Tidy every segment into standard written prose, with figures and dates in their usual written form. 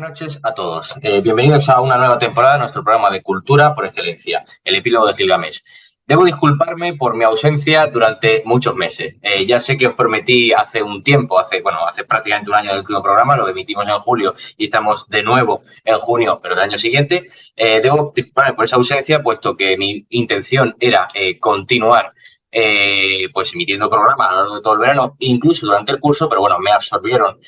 Buenas noches a todos. Bienvenidos a una nueva temporada de nuestro programa de Cultura por Excelencia, el epílogo de Gilgamesh. Debo disculparme por mi ausencia durante muchos meses. Ya sé que os prometí hace un tiempo, hace prácticamente un año del último programa, lo emitimos en julio y estamos de nuevo en junio, pero del año siguiente. Debo disculparme por esa ausencia, puesto que mi intención era continuar pues emitiendo programas a lo largo de todo el verano, incluso durante el curso, pero bueno, me absorbieron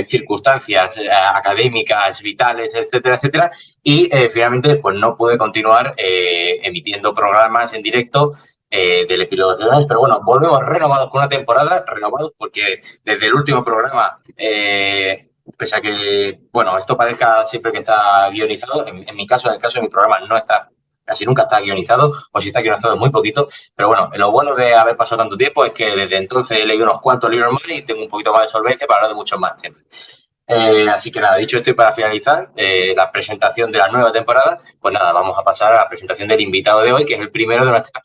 circunstancias académicas, vitales, etcétera, etcétera, y finalmente pues no pude continuar emitiendo programas en directo del epílogo de Gilgamesh, pero bueno, volvemos renovados con una temporada, renovados porque desde el último programa, pese a que, bueno, esto parezca siempre que está guionizado, en mi caso, en el caso de mi programa, no está, casi nunca está guionizado, o si está guionizado muy poquito, pero bueno, lo bueno de haber pasado tanto tiempo es que desde entonces he leído unos cuantos libros más y tengo un poquito más de solvencia para hablar de muchos más temas. Así que nada, dicho esto y para finalizar la presentación de la nueva temporada, pues nada, vamos a pasar a la presentación del invitado de hoy, que es el primero de nuestra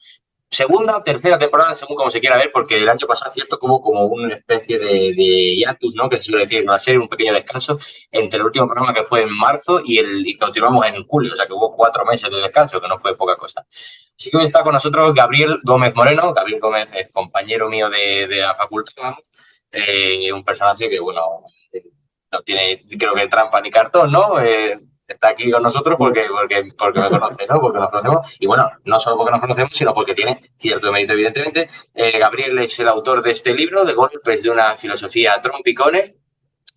segunda o tercera temporada, según como se quiera ver, porque el año pasado, cierto, hubo como una especie de hiatus, ¿no? Que se suele decir, una serie, un pequeño descanso entre el último programa que fue en marzo y continuamos en julio, o sea que hubo 4 meses de descanso, que no fue poca cosa. Así que hoy está con nosotros Gabriel Gómez Moreno. Gabriel Gómez es compañero mío de la facultad, un personaje que, bueno, no tiene, creo que trampa ni cartón, ¿no? Está aquí con nosotros porque me conoce, ¿no? Porque nos conocemos. Y bueno, no solo porque nos conocemos, sino porque tiene cierto mérito, evidentemente. Gabriel es el autor de este libro, de Golpes de una filosofía trompicone,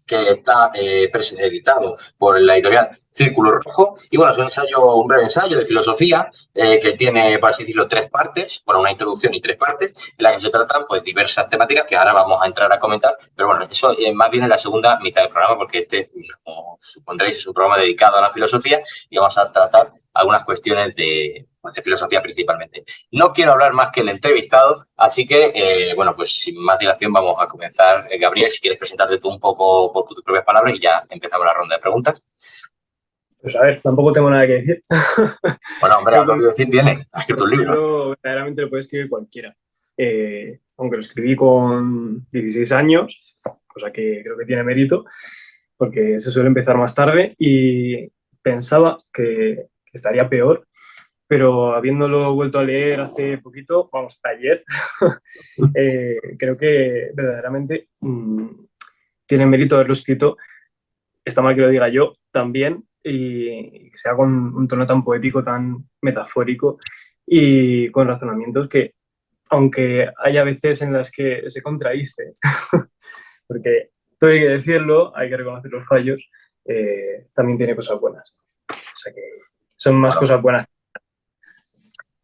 que está editado por la editorial Círculo Rojo. Y bueno, es un breve ensayo de filosofía que tiene, por así decirlo, 3 partes, bueno, una introducción y 3 partes, en la que se tratan pues diversas temáticas que ahora vamos a entrar a comentar, pero bueno, eso más bien en la segunda mitad del programa, porque este, como supondréis, es un programa dedicado a la filosofía y vamos a tratar algunas cuestiones de filosofía principalmente. No quiero hablar más que el entrevistado, así que, bueno, pues sin más dilación vamos a comenzar. Gabriel, si quieres presentarte tú un poco por tus propias palabras y ya empezamos la ronda de preguntas. Pues a ver, tampoco tengo nada que decir. Bueno, hombre, algo que decir tiene. Has escrito un libro. Verdaderamente lo puede escribir cualquiera. Aunque lo escribí con 16 años, cosa que creo que tiene mérito, porque se suele empezar más tarde y pensaba que estaría peor, pero habiéndolo vuelto a leer hace poquito, vamos, ayer, creo que verdaderamente tiene mérito haberlo escrito. Está mal que lo diga yo también, y que sea con un tono tan poético, tan metafórico y con razonamientos que, aunque haya veces en las que se contradice, porque todo hay que decirlo, hay que reconocer los fallos, también tiene cosas buenas. O sea que son más cosas buenas.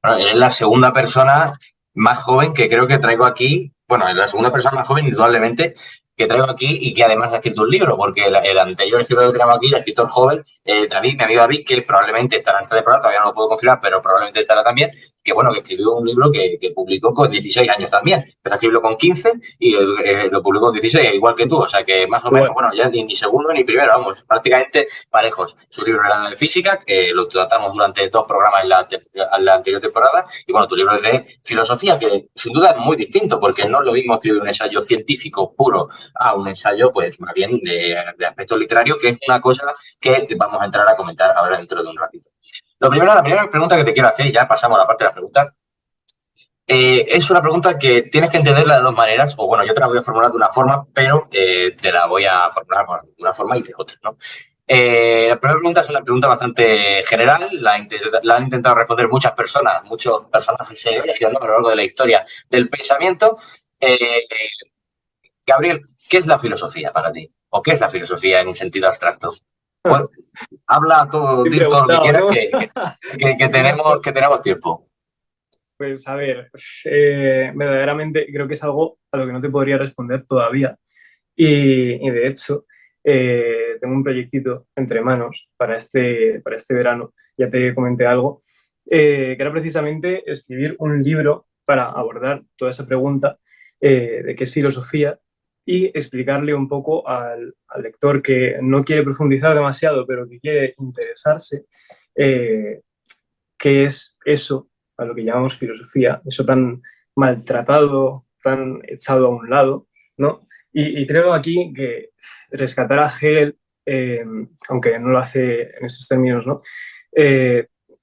Bueno, eres la segunda persona más joven que creo que traigo aquí. Bueno, es la segunda persona más joven, indudablemente, que traigo aquí y que además ha escrito un libro, porque el anterior escritor que tenemos aquí, el escritor joven, David, mi amigo David, que probablemente estará en esta temporada, todavía no lo puedo confirmar, pero probablemente estará también, que bueno, que escribió un libro que publicó con 16 años también. Empezó a escribirlo con 15 y lo publicó con 16, igual que tú, o sea que más o menos, bueno, ya ni segundo ni primero, vamos, prácticamente parejos. Su libro era de física, que lo tratamos durante 2 programas en la anterior temporada, y bueno, tu libro es de filosofía, que sin duda es muy distinto, porque no es lo mismo escribir un ensayo científico puro a un ensayo, pues más bien de aspecto literario, que es una cosa que vamos a entrar a comentar ahora dentro de un ratito. La primera pregunta que te quiero hacer, y ya pasamos a la parte de las preguntas, es una pregunta que tienes que entenderla de 2 maneras, o bueno, yo te la voy a formular de una forma, pero te la voy a formular de una forma y de otra, ¿no? La primera pregunta es una pregunta bastante general, la han intentado responder muchas personas, muchos personajes ¿no? A lo largo de la historia del pensamiento. Gabriel, ¿qué es la filosofía para ti? ¿O qué es la filosofía en un sentido abstracto? Pues, habla todo, di todo lo que quieras, ¿no? que tenemos tiempo. Pues a ver, verdaderamente creo que es algo a lo que no te podría responder todavía. Y de hecho, tengo un proyectito entre manos para este verano, ya te comenté algo, que era precisamente escribir un libro para abordar toda esa pregunta de qué es filosofía y explicarle un poco al lector que no quiere profundizar demasiado, pero que quiere interesarse, qué es eso a lo que llamamos filosofía, eso tan maltratado, tan echado a un lado, ¿no? Y creo aquí que rescatar a Hegel aunque no lo hace en estos términos, ¿no?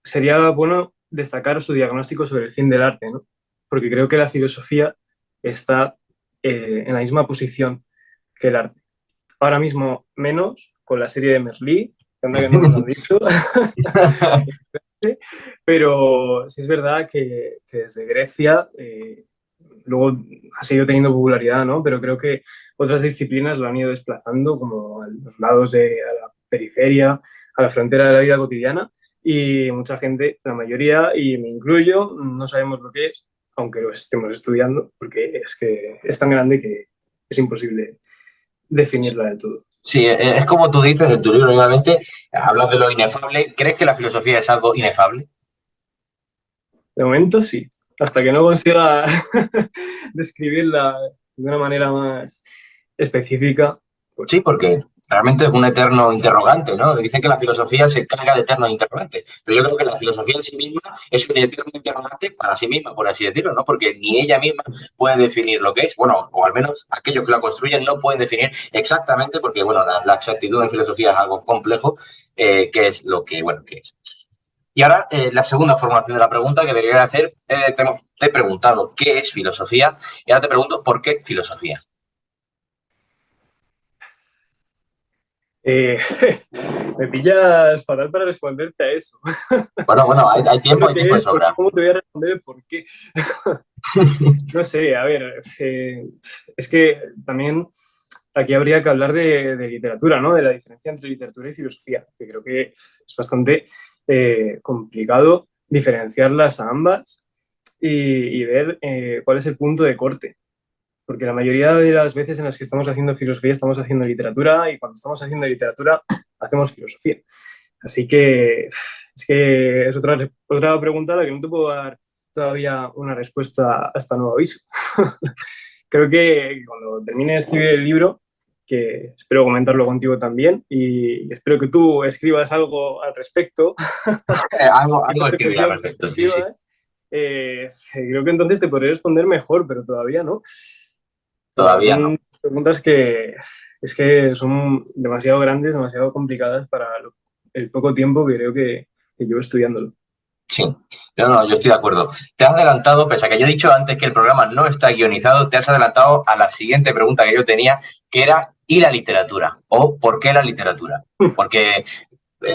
Sería bueno destacar su diagnóstico sobre el fin del arte, ¿no? Porque creo que la filosofía está en la misma posición que el arte. Ahora mismo menos con la serie de Merlí, que anda que no nos han dicho, pero sí es verdad que desde Grecia luego ha seguido teniendo popularidad, ¿no? Pero creo que otras disciplinas lo han ido desplazando como a los lados de a la periferia, a la frontera de la vida cotidiana y mucha gente, la mayoría, y me incluyo, no sabemos lo que es, aunque lo estemos estudiando, porque es que es tan grande que es imposible definirla del todo. Sí, es como tú dices en tu libro, nuevamente, hablas de lo inefable. ¿Crees que la filosofía es algo inefable? De momento sí, hasta que no consiga describirla de una manera más específica, pues Sí, porque realmente es un eterno interrogante, ¿no? Dicen que la filosofía se carga de eternos interrogantes, pero yo creo que la filosofía en sí misma es un eterno interrogante para sí misma, por así decirlo, ¿no? Porque ni ella misma puede definir lo que es, bueno, o al menos aquellos que la construyen no pueden definir exactamente, porque, bueno, la exactitud en filosofía es algo complejo, que es lo que, bueno, que es. Y ahora, la segunda formulación de la pregunta que debería hacer, te he preguntado qué es filosofía y ahora te pregunto por qué filosofía. eh, me pillas fatal para responderte a eso. Bueno, Sé lo hay que tiempo de es, pero sobra. ¿cómo te voy a responder el por qué? No sé, a ver, es que también aquí habría que hablar de literatura, ¿no? De la diferencia entre literatura y filosofía, que creo que es bastante complicado diferenciarlas a ambas y ver cuál es el punto de corte. Porque la mayoría de las veces en las que estamos haciendo filosofía estamos haciendo literatura y cuando estamos haciendo literatura hacemos filosofía. Así que es otra pregunta a la que no te puedo dar todavía una respuesta hasta nuevo aviso. Creo que cuando termine de escribir el libro, que espero comentarlo contigo también y espero que tú escribas algo al respecto y Algo una escribirá reflexión perfecto, sí, sí. respectivas, creo que entonces te podré responder mejor, pero todavía no. Todavía no. Son preguntas que es que son demasiado grandes, demasiado complicadas para el poco tiempo que creo que llevo estudiándolo. Sí, no, yo estoy de acuerdo. Te has adelantado, pese a que yo he dicho antes que el programa no está guionizado, te has adelantado a la siguiente pregunta que yo tenía, que era ¿y la literatura? ¿O por qué la literatura? Porque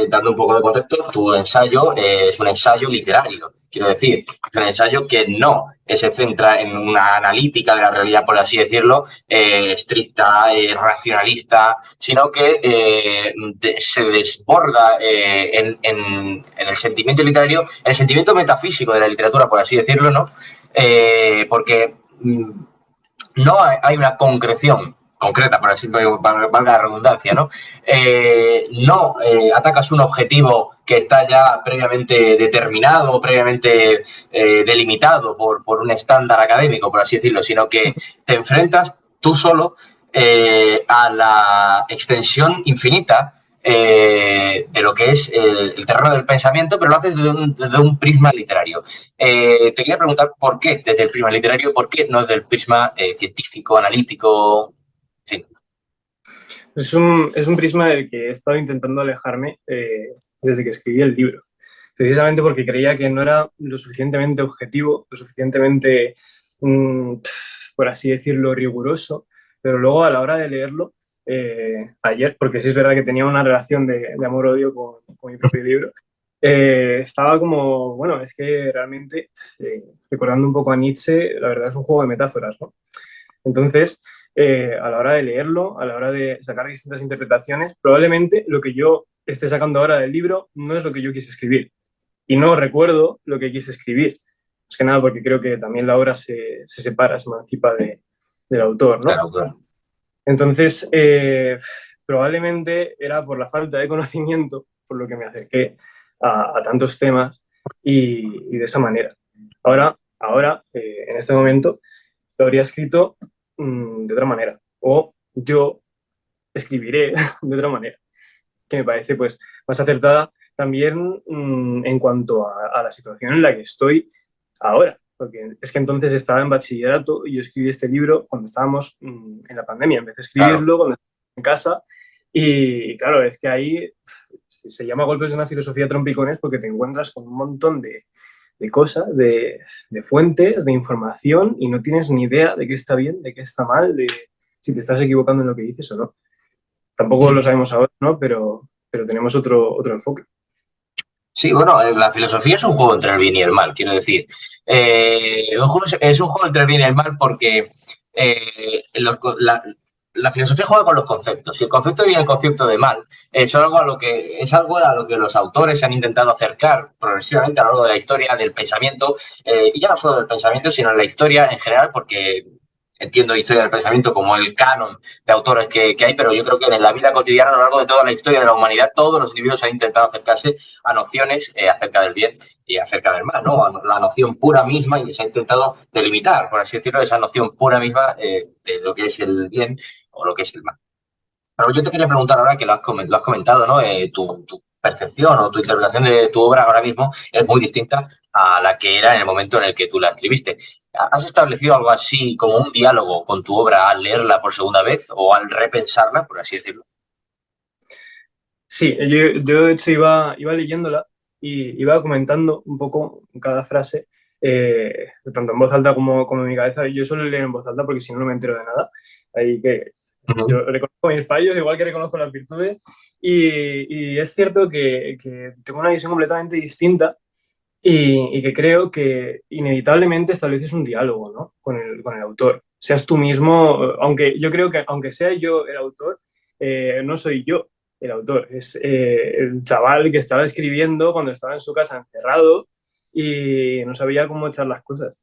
dando un poco de contexto, tu ensayo es un ensayo literario. Quiero decir, es un ensayo que no se centra en una analítica de la realidad, por así decirlo, estricta, racionalista, sino que se desborda en el sentimiento literario, en el sentimiento metafísico de la literatura, por así decirlo, ¿no? Porque no hay una concreción concreta, por así valga la redundancia, ¿no? No atacas un objetivo que está ya previamente determinado, previamente delimitado por un estándar académico, por así decirlo, sino que te enfrentas tú solo a la extensión infinita de lo que es el terreno del pensamiento, pero lo haces desde un prisma literario. Te quería preguntar por qué desde el prisma literario, por qué no desde el prisma científico, analítico, en fin. Es un prisma del que he estado intentando alejarme desde que escribí el libro, precisamente porque creía que no era lo suficientemente objetivo, lo suficientemente, por así decirlo, riguroso, pero luego a la hora de leerlo, ayer, porque sí es verdad que tenía una relación de amor-odio con mi propio libro, estaba como, bueno, es que realmente, recordando un poco a Nietzsche, la verdad es un juego de metáforas, ¿no? Entonces, a la hora de leerlo, a la hora de sacar distintas interpretaciones, probablemente lo que yo esté sacando ahora del libro no es lo que yo quise escribir. Y no recuerdo lo que quise escribir. Más que nada porque creo que también la obra se separa, se emancipa del autor, ¿no? Claro, claro. Entonces, probablemente era por la falta de conocimiento, por lo que me acerqué a tantos temas y de esa manera. Ahora en este momento, lo habría escrito de otra manera. O yo escribiré de otra manera, que me parece pues más acertada también en cuanto a la situación en la que estoy ahora. Porque es que entonces estaba en bachillerato y yo escribí este libro cuando estábamos en la pandemia. Empecé a Claro. escribirlo cuando estaba en casa Y claro, es que ahí se llama golpes de una filosofía trompicones porque te encuentras con un montón de cosas, de fuentes, de información y no tienes ni idea de qué está bien, de qué está mal, de si te estás equivocando en lo que dices o no. Tampoco lo sabemos ahora, ¿no? Pero tenemos otro enfoque. Sí, bueno, la filosofía es un juego entre el bien y el mal, quiero decir. Es un juego entre el bien y el mal porque la filosofía juega con los conceptos. Y el concepto de bien y el concepto de mal es algo a lo que los autores se han intentado acercar progresivamente a lo largo de la historia del pensamiento, y ya no solo del pensamiento, sino en la historia en general, porque entiendo historia del pensamiento como el canon de autores que hay, pero yo creo que en la vida cotidiana, a lo largo de toda la historia de la humanidad, todos los individuos han intentado acercarse a nociones acerca del bien y acerca del mal, ¿no? A la noción pura misma, y se ha intentado delimitar, por así decirlo, esa noción pura misma de lo que es el bien o lo que es el mal. Pero yo te quería preguntar ahora que lo has comentado, ¿no? Tu percepción o tu interpretación de tu obra ahora mismo es muy distinta a la que era en el momento en el que tú la escribiste. ¿Has establecido algo así como un diálogo con tu obra al leerla por segunda vez o al repensarla, por así decirlo? Sí, yo de hecho iba leyéndola y iba comentando un poco cada frase, tanto en voz alta como en mi cabeza. Yo suelo leer en voz alta porque si no, no me entero de nada. Ahí que Uh yo -huh. reconozco mis fallos, igual que reconozco las virtudes. Y es cierto que tengo una visión completamente distinta y que creo que inevitablemente estableces un diálogo, ¿no? con el autor. Seas tú mismo, aunque yo creo que aunque sea yo el autor, no soy yo el autor, es el chaval que estaba escribiendo cuando estaba en su casa encerrado y no sabía cómo echar las cosas.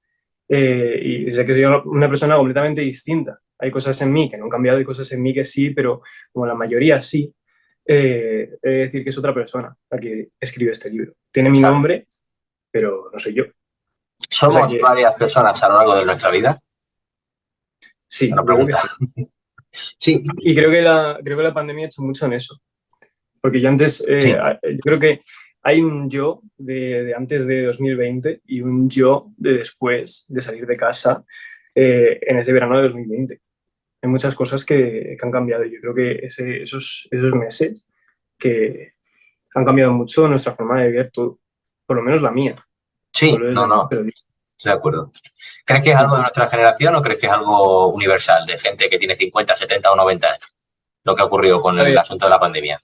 Y sé que soy una persona completamente distinta. Hay cosas en mí que no han cambiado, hay cosas en mí que sí, pero como la mayoría sí, he de decir que es otra persona la que escribe este libro. Tiene mi Claro. nombre, pero no soy yo. O sea ¿Somos que varias personas a lo largo de nuestra vida? sí, Una yo creo que pregunta. sí. Sí, Y creo que la pandemia ha hecho mucho en eso. Porque yo antes, sí. yo creo que hay un yo de antes de 2020 y un yo de después de salir de casa en ese verano de 2020. Hay muchas cosas que han cambiado. Yo creo que esos meses que han cambiado mucho nuestra forma de ver todo, por lo menos la mía. Sí, Hablo no, desde mí, no, pero estoy de acuerdo. ¿Crees que es algo de nuestra generación o crees que es algo universal, de gente que tiene 50, 70 o 90 años? Lo que ha ocurrido con a el ver, asunto de la pandemia.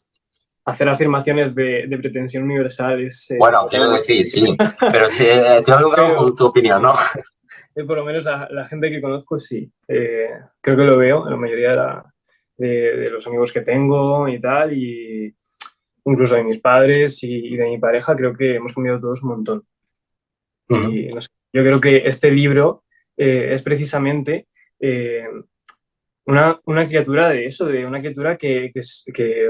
hacer afirmaciones de pretensión universal es Bueno, algo quiero muy decir, difícil. sí, pero sí, estoy hablando Pero con tu opinión, ¿no? por lo menos la gente que conozco sí. Creo que lo veo en la mayoría de los amigos que tengo y tal, y incluso de mis padres y de mi pareja, creo que hemos cambiado todos un montón. Uh -huh. Y no sé, yo creo que este libro es precisamente eh, una criatura de eso, de una criatura que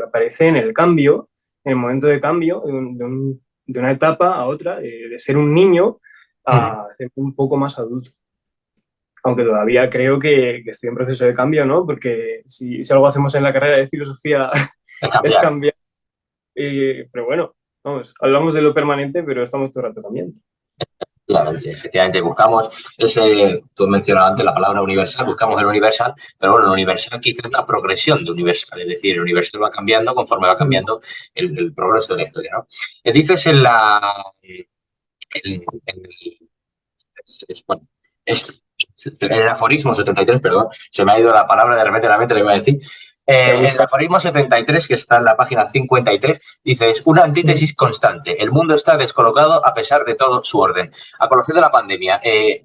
aparece en el cambio, en el momento de cambio, de una etapa a otra, de ser un niño Uh -huh. a ser un poco más adulto. Aunque todavía creo que estoy en proceso de cambio, ¿no? Porque si algo hacemos en la carrera de filosofía Es es cambiar. cambiar. Pero bueno, vamos, hablamos de lo permanente, pero estamos todo el rato cambiando. Efectivamente, buscamos ese, tú has mencionado antes la palabra universal, buscamos el universal, pero bueno, el universal quizás es una progresión de universal, es decir, el universal va cambiando conforme va Mm. cambiando el progreso de la historia, ¿no? Dices en la... en el, bueno, en el aforismo 73, perdón, se me ha ido la palabra, de repente la mente le iba a decir. Voy a En el buscar. aforismo 73, que está en la página 53, dice, es una Mm. antítesis constante. El mundo está descolocado a pesar de todo su orden. A conocer de la pandemia,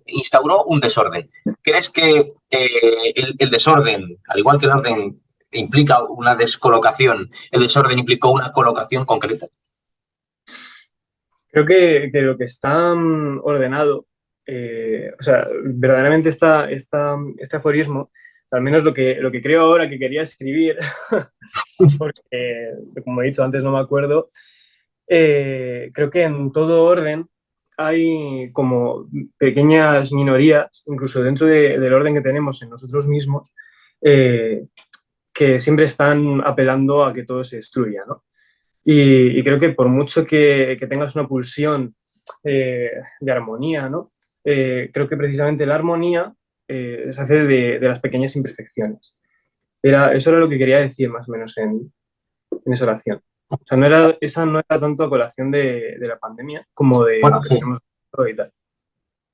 instauró un desorden. ¿Crees que el desorden, al igual que el orden implica una descolocación, el desorden implicó una colocación concreta? Creo que lo que está ordenado, o sea, verdaderamente este aforismo, al menos lo que creo ahora que quería escribir, porque como he dicho antes no me acuerdo, creo que en todo orden hay como pequeñas minorías, incluso dentro del orden que tenemos en nosotros mismos, eh, que siempre están apelando a que todo se destruya, ¿no? Y creo que por mucho que tengas una pulsión de armonía, ¿no? Creo que precisamente la armonía se hace de las pequeñas imperfecciones. Eso era lo que quería decir más o menos en esa oración. O sea, esa no era tanto a colación de la pandemia como de Bueno, lo que sí. tenemos y tal.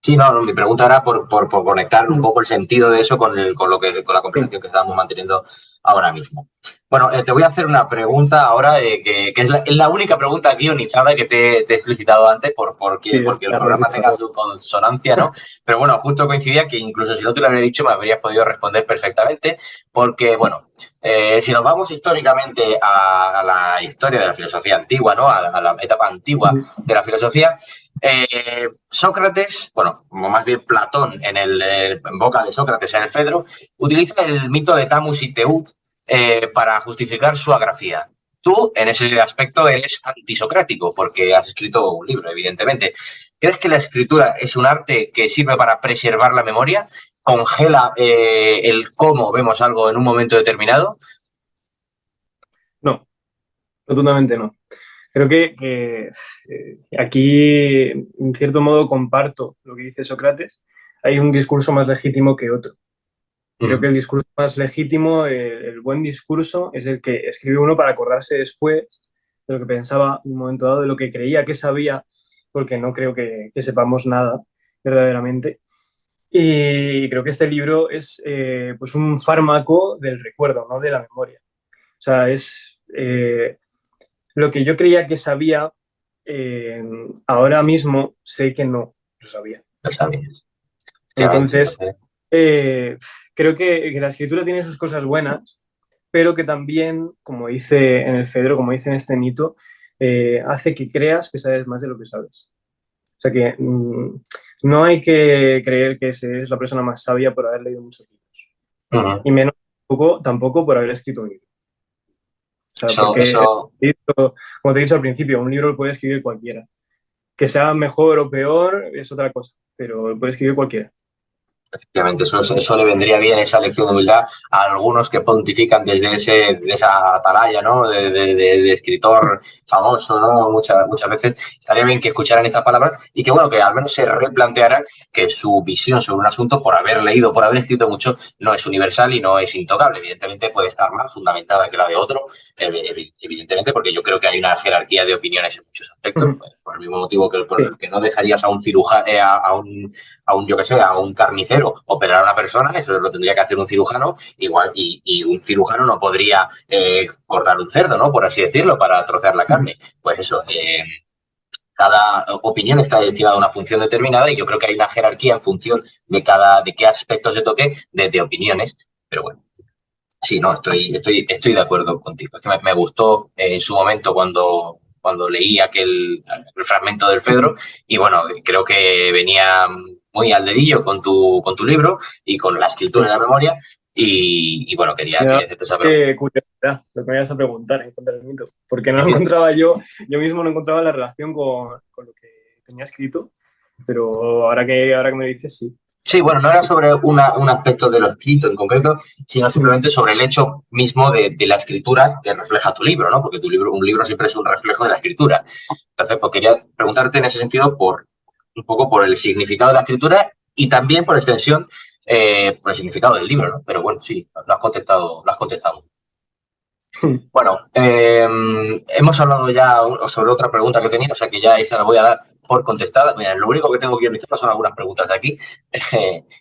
Sí, no, mi pregunta era por conectar un Mm, poco el sentido de eso con, con la sí, conversación que estamos manteniendo ahora mismo. Bueno, te voy a hacer una pregunta ahora, que es la única pregunta guionizada que te he explicitado antes sí, porque el ya lo has programa tenga hecho. su consonancia, ¿no? Pero bueno, justo coincidía que incluso si no te lo habría dicho me habrías podido responder perfectamente, porque bueno, si nos vamos históricamente a la historia de la filosofía antigua, ¿no? A la etapa antigua Mm, de la filosofía, Sócrates, bueno, más bien Platón en boca de Sócrates en el Fedro, utiliza el mito de Tamus y Teut para justificar su agrafía. Tú, en ese aspecto, eres antisocrático porque has escrito un libro, evidentemente. ¿Crees que la escritura es un arte que sirve para preservar la memoria? ¿Congela el cómo vemos algo en un momento determinado? no, rotundamente no. Creo aquí, en cierto modo, comparto lo que dice Sócrates. Hay un discurso más legítimo que otro. Creo que Mm, el discurso más legítimo, el buen discurso, es el que escribe uno para acordarse después de lo que pensaba en un momento dado, de lo que creía que sabía, porque no creo que sepamos nada verdaderamente. Y creo que este libro es pues un fármaco del recuerdo, no de la memoria. O sea, es lo que yo creía que sabía, ahora mismo sé que no lo sabía. lo sabías. Efectivamente, Entonces, entonces. eh, creo que la escritura tiene sus cosas buenas, pero que también, como dice en el Fedro, como dice en este mito, hace que creas que sabes más de lo que sabes. O sea que no hay que creer que es la persona más sabia por haber leído muchos libros, Uh-huh. y menos tampoco por haber escrito un libro. O sea, porque, Eso, como te he dicho al principio, un libro lo puede escribir cualquiera. Que sea mejor o peor es otra cosa, pero lo puede escribir cualquiera. efectivamente, eso le vendría bien, esa lección de humildad, a algunos que pontifican de esa atalaya, ¿no? De escritor famoso, ¿no? Muchas veces estaría bien que escucharan estas palabras y que, bueno, que al menos se replantearan que su visión sobre un asunto, por haber leído, por haber escrito mucho, no es universal y no es intocable. Evidentemente puede estar más fundamentada que la de otro, evidentemente, porque yo creo que hay una jerarquía de opiniones en muchos aspectos, pues, por el mismo motivo que por Sí. el que no dejarías a un cirujano, yo que sé, a un carnicero operar a una persona, eso lo tendría que hacer un cirujano, igual, y un cirujano no podría cortar un cerdo, ¿no? Por así decirlo, para trocear la carne. Pues eso, cada opinión está destinada a una función determinada y yo creo que hay una jerarquía en función de qué aspecto se toque de opiniones, pero bueno. Sí, no, estoy de acuerdo contigo. Es que me gustó en su momento cuando leí el fragmento del Fedro y bueno, creo que venía muy al dedillo con tu libro y con la escritura y Sí. la memoria bueno, Me da quería hacerte esa pregunta. curiosidad lo que me ibas a preguntar en cuanto al mito, porque no lo encontraba yo mismo no encontraba la relación con lo que tenía escrito, pero ahora que me dices, sí. Sí, bueno, no era Sí. sobre un aspecto de lo escrito en concreto, sino simplemente sobre el hecho mismo de la escritura que refleja tu libro, ¿no? Porque un libro siempre es un reflejo de la escritura. Entonces, pues quería preguntarte en ese sentido un poco por el significado de la escritura y también por extensión por el significado del libro, ¿no? Pero bueno, sí, lo has contestado. Bueno, hemos hablado ya sobre otra pregunta que tenía, o sea que ya esa la voy a dar por contestada. Mira, lo único que tengo que organizar son algunas preguntas de aquí.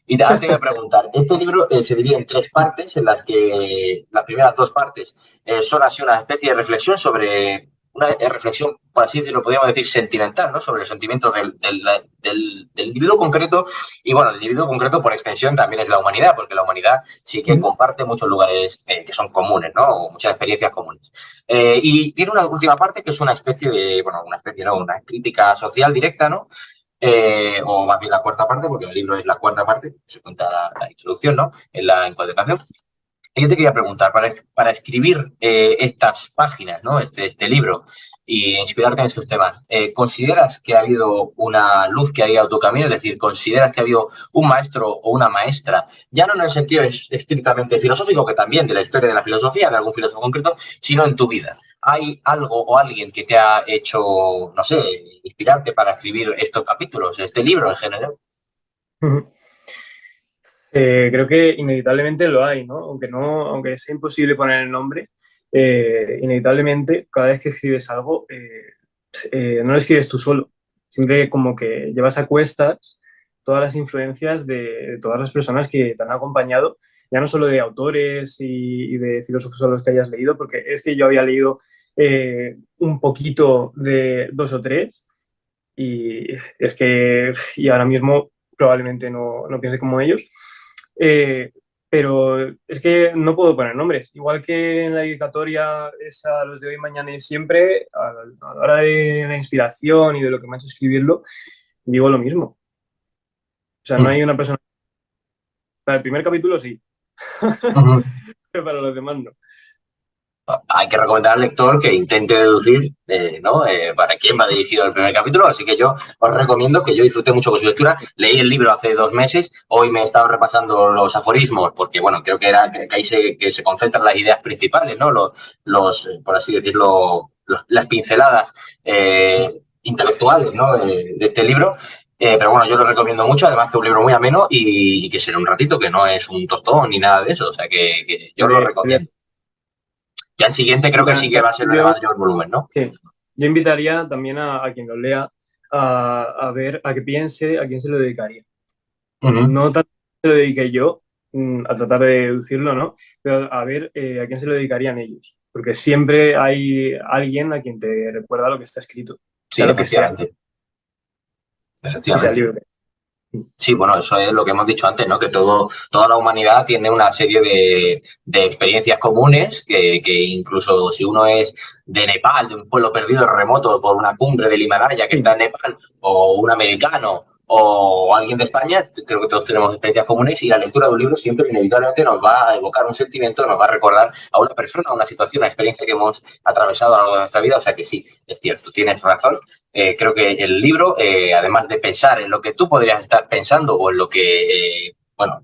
Y ahora te voy a preguntar, este libro se divide en tres partes, en las que las primeras dos partes son así una especie de reflexión sobre, una reflexión, por así decirlo, podríamos decir sentimental, ¿no? Sobre los sentimientos del individuo concreto y bueno, el individuo concreto por extensión también es la humanidad, porque la humanidad sí que comparte muchos lugares que son comunes, ¿no? O muchas experiencias comunes. Y tiene una última parte que es una especie de, bueno, una especie, no, una crítica social directa, ¿no? O más bien la cuarta parte, porque el libro es la cuarta parte, se cuenta la introducción, ¿no? En la encuadernación. Y yo te quería preguntar, para escribir estas páginas, ¿no? Este libro, y inspirarte en estos temas, ¿consideras que ha habido una luz que ha guiado tu camino? Es decir, ¿consideras que ha habido un maestro o una maestra, ya no en el sentido estrictamente filosófico, que también de la historia de la filosofía, de algún filósofo concreto, sino en tu vida? ¿Hay algo o alguien que te ha hecho, no sé, inspirarte para escribir estos capítulos, este libro en general? Creo que inevitablemente lo hay, ¿no? Aunque sea imposible poner el nombre, inevitablemente, cada vez que escribes algo, no lo escribes tú solo. Siempre como que llevas a cuestas todas las influencias de todas las personas que te han acompañado, ya no solo de autores y de filósofos a los que hayas leído, porque es que yo había leído un poquito de dos o tres y es que y ahora mismo probablemente no piense como ellos. Eh, pero es que no puedo poner nombres. Igual que en la dedicatoria es a los de hoy, mañana y siempre, a la hora de la inspiración y de lo que me ha hecho escribirlo, digo lo mismo. O sea, no hay una persona. Para el primer capítulo sí, pero para los demás no. Hay que recomendar al lector que intente deducir ¿no? Para quién va dirigido el primer capítulo, así que yo os recomiendo que yo disfruté mucho con su lectura. Leí el libro hace 2 meses, hoy me he estado repasando los aforismos, porque bueno, creo que era que ahí se concentran las ideas principales, ¿no? Por así decirlo, las pinceladas intelectuales, ¿no? De este libro. Pero bueno, yo lo recomiendo mucho, además que es un libro muy ameno y que será un ratito, que no es un tostón ni nada de eso, o sea que yo lo recomiendo. Y al siguiente creo que sí que va a ser de mayor volumen, ¿no? Sí. Yo invitaría también a quien lo lea a ver, a que piense a quién se lo dedicaría. No tanto se lo dediqué yo, a tratar de deducirlo, ¿no? Pero a ver a quién se lo dedicarían ellos. Porque siempre hay alguien a quien te recuerda lo que está escrito, Sí, sea lo que sea, efectivamente. y sea Efectivamente. libre. Sí, bueno, eso es lo que hemos dicho antes, ¿no? Que toda la humanidad tiene una serie de experiencias comunes, que incluso si uno es de Nepal, de un pueblo perdido remoto por una cumbre del Himalaya que está en Nepal, o un americano, o alguien de España, creo que todos tenemos experiencias comunes y la lectura de un libro siempre inevitablemente nos va a evocar un sentimiento, nos va a recordar a una persona, a una situación, una experiencia que hemos atravesado a lo largo de nuestra vida. O sea que sí, es cierto, tienes razón. Creo que el libro, además de pensar en lo que tú podrías estar pensando o en lo que, bueno,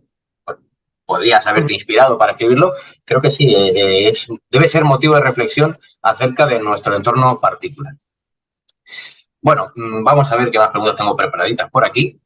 podrías haberte inspirado para escribirlo, creo que sí, debe ser motivo de reflexión acerca de nuestro entorno particular. Bueno, vamos a ver qué más preguntas tengo preparaditas por aquí.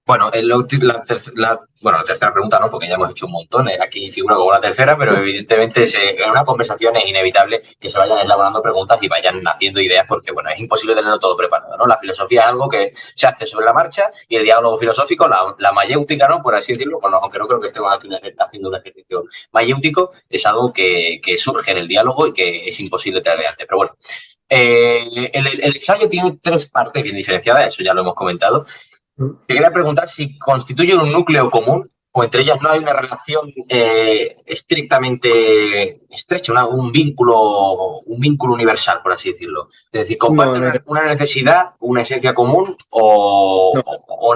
Bueno, la tercera pregunta no, porque ya hemos hecho un montón. Aquí figura como la tercera, pero evidentemente en una conversación es inevitable que se vayan elaborando preguntas y vayan naciendo ideas, porque bueno, es imposible tenerlo todo preparado, ¿no? La filosofía es algo que se hace sobre la marcha y el diálogo filosófico, la mayéutica, ¿no? Por así decirlo, bueno, aunque no creo que estemos aquí haciendo un ejercicio mayéutico, es algo que surge en el diálogo y que es imposible traer de antes. Pero bueno, el ensayo tiene 3 partes bien diferenciadas, eso ya lo hemos comentado. Te quería preguntar si constituyen un núcleo común o entre ellas no hay una relación estrictamente estrecha, un vínculo universal, por así decirlo. Es decir, ¿comparten una necesidad, una esencia común o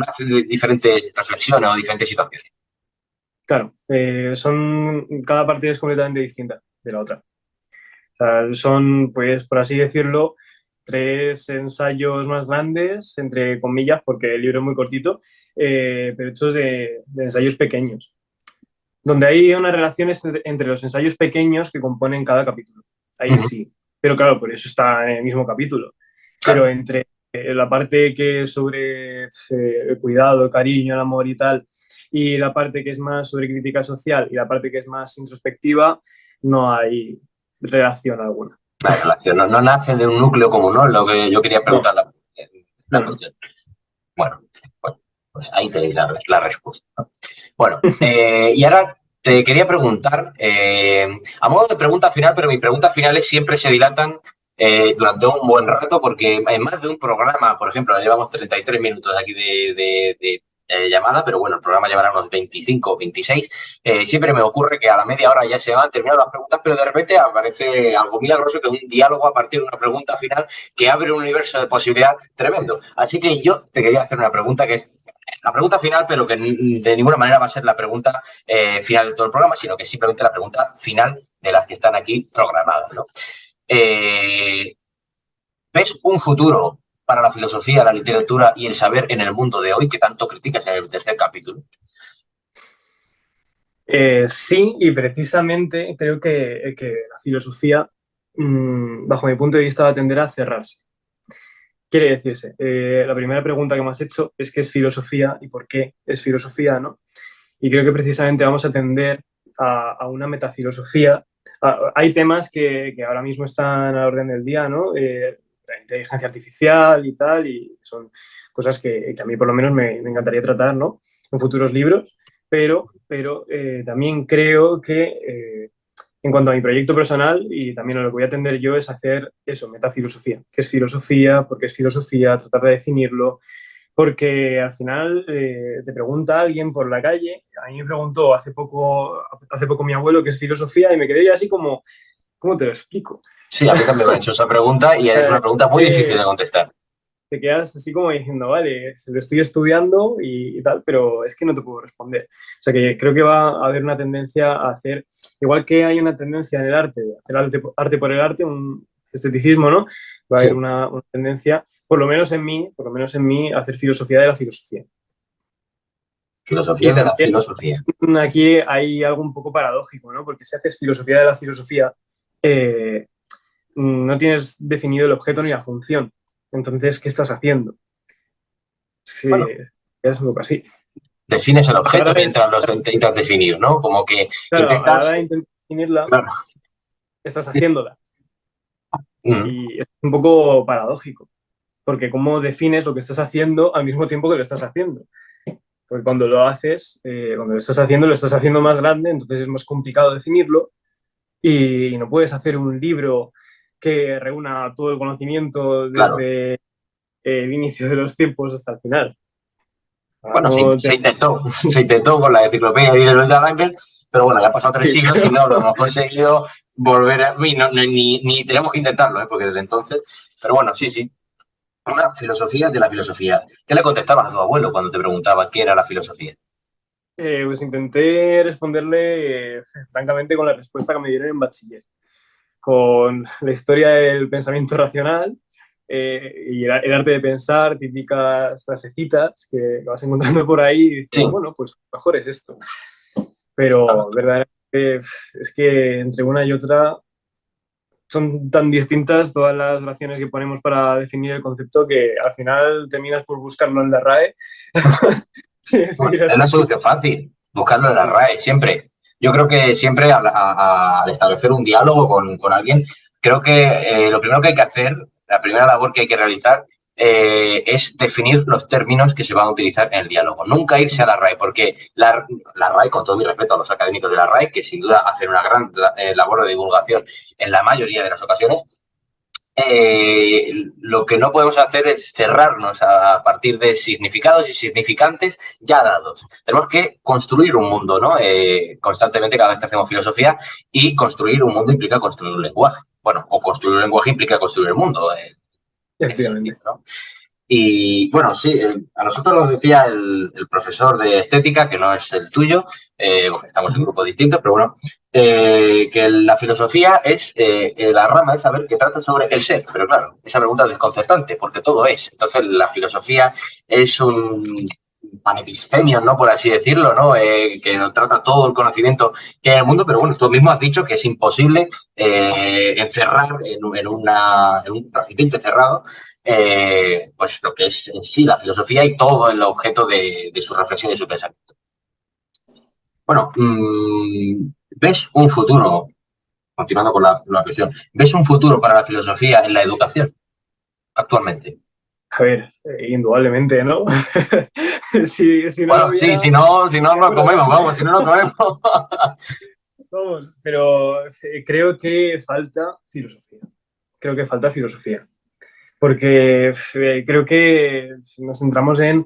nacen de diferentes reflexiones o diferentes situaciones? Claro, cada partida es completamente distinta de la otra. O sea, son, pues, por así decirlo, 3 ensayos más grandes, entre comillas, porque el libro es muy cortito, pero hechos de ensayos pequeños, donde hay una relación entre los ensayos pequeños que componen cada capítulo. Ahí sí. Pero claro, por eso está en el mismo capítulo. Claro. Pero entre la parte que es sobre el cuidado, el cariño, el amor y tal, y la parte que es más sobre crítica social y la parte que es más introspectiva, no hay relación alguna. No hay relación, no nacen de un núcleo común, ¿no? Lo que yo quería preguntar la cuestión. Bueno, pues ahí tenéis la respuesta. Bueno, y ahora te quería preguntar, a modo de pregunta final, pero mis preguntas finales siempre se dilatan durante un buen rato, porque en más de un programa, por ejemplo, llevamos 33 minutos aquí de llamada, pero bueno, el programa llevará unos 25, 26. Siempre me ocurre que a la media hora ya se van terminando las preguntas, pero de repente aparece algo milagroso, que es un diálogo a partir de una pregunta final que abre un universo de posibilidad tremendo. Así que yo te quería hacer una pregunta que es la pregunta final, pero que de ninguna manera va a ser la pregunta final de todo el programa, sino que simplemente la pregunta final de las que están aquí programadas, ¿no? ¿Ves un futuro para la filosofía, la literatura y el saber en el mundo de hoy que tanto criticas en el tercer capítulo? Sí, y precisamente creo que la filosofía, bajo mi punto de vista, va a tender a cerrarse. Quiere decirse, la primera pregunta que me has hecho es qué es filosofía y por qué es filosofía, ¿no? Y creo que precisamente vamos a tender a una metafilosofía. Hay temas que ahora mismo están a la orden del día, ¿no? La inteligencia artificial y tal, y son cosas que a mí por lo menos me encantaría tratar, ¿no? En futuros libros, pero también creo que en cuanto a mi proyecto personal y también a lo que voy a atender yo es hacer eso, metafilosofía. ¿Qué es filosofía? ¿Por qué es filosofía? Tratar de definirlo. Porque al final te pregunta alguien por la calle, a mí me preguntó hace poco mi abuelo qué es filosofía y me quedé ya así como, ¿cómo te lo explico? Sí, a mí también me han hecho esa pregunta y es una pregunta muy difícil de contestar. Te quedas así como diciendo, vale, lo estoy estudiando y tal, pero es que no te puedo responder. O sea que creo que va a haber una tendencia a hacer, igual que hay una tendencia en el arte, hacer arte por el arte, un esteticismo, ¿no? Va a Sí, haber una tendencia, por lo menos en mí, a hacer filosofía de la filosofía. filosofía Y de la también filosofía. aquí hay algo un poco paradójico, ¿no? Porque si haces filosofía de la filosofía, eh, no tienes definido el objeto ni la función. Entonces, ¿qué estás haciendo? Sí, Bueno, es un poco así. defines el A la objeto hora de, mientras lo intentas definir, ¿no? Como que claro, a la hora intentas, de intentar definirla, claro, estás haciéndola. mm, Y es un poco paradójico, porque cómo defines lo que estás haciendo al mismo tiempo que lo estás haciendo. Porque cuando lo haces, cuando lo estás haciendo más grande, entonces es más complicado definirlo y no puedes hacer un libro que reúna todo el conocimiento claro. desde el inicio de los tiempos hasta el final. Bueno, No se te... intentó, se intentó con la enciclopedia y de los Ángel, pero bueno, ya han pasado tres Sí, siglos y no lo hemos conseguido volver a mí, ni tenemos que intentarlo, porque desde entonces, pero bueno, sí, sí. Una filosofía de la filosofía. ¿Qué le contestabas a tu abuelo cuando te preguntaba qué era la filosofía? pues intenté responderle francamente con la respuesta que me dieron en bachiller, con la historia del pensamiento racional y el arte de pensar, típicas frasecitas que vas encontrando por ahí y dices, Sí, bueno, pues mejor es esto. claro. Pero verdaderamente es que entre una y otra son tan distintas todas las relaciones que ponemos para definir el concepto que al final terminas por buscarlo en la RAE. Bueno, es la solución fácil, buscarlo en la RAE, siempre. Yo creo que siempre al establecer un diálogo con alguien, creo que lo primero que hay que hacer, la primera labor que hay que realizar, es definir los términos que se van a utilizar en el diálogo. Nunca irse a la RAE, porque la RAE, con todo mi respeto a los académicos de la RAE, que sin duda hacen una gran labor de divulgación en la mayoría de las ocasiones, lo que no podemos hacer es cerrarnos a partir de significados y significantes ya dados. Tenemos que construir un mundo, ¿no? Constantemente cada vez que hacemos filosofía, y construir un mundo implica construir un lenguaje. Bueno, o construir un lenguaje implica construir el mundo. En ese sentido, Efectivamente. ¿no? Y bueno, sí, a nosotros nos decía el profesor de estética, que no es el tuyo, porque estamos en grupos distintos, pero bueno, que la filosofía es la rama de saber que trata sobre el ser. Pero claro, esa pregunta es desconcertante, porque todo es. Entonces, la filosofía es un panepistemio, ¿no? Por así decirlo, ¿no? Que trata todo el conocimiento que hay en el mundo, pero bueno, tú mismo has dicho que es imposible encerrar en un recipiente cerrado pues lo que es en sí la filosofía y todo el objeto de su reflexión y su pensamiento. Bueno, ¿ves un futuro, continuando con la cuestión, ¿ves un futuro para la filosofía en la educación actualmente? A ver, indudablemente, ¿no? Si no lo Bueno, sí, hubiera, si no nos bueno, comemos, vamos, si no nos comemos. vamos, pero creo que falta filosofía. Creo que falta filosofía. Porque creo que nos centramos en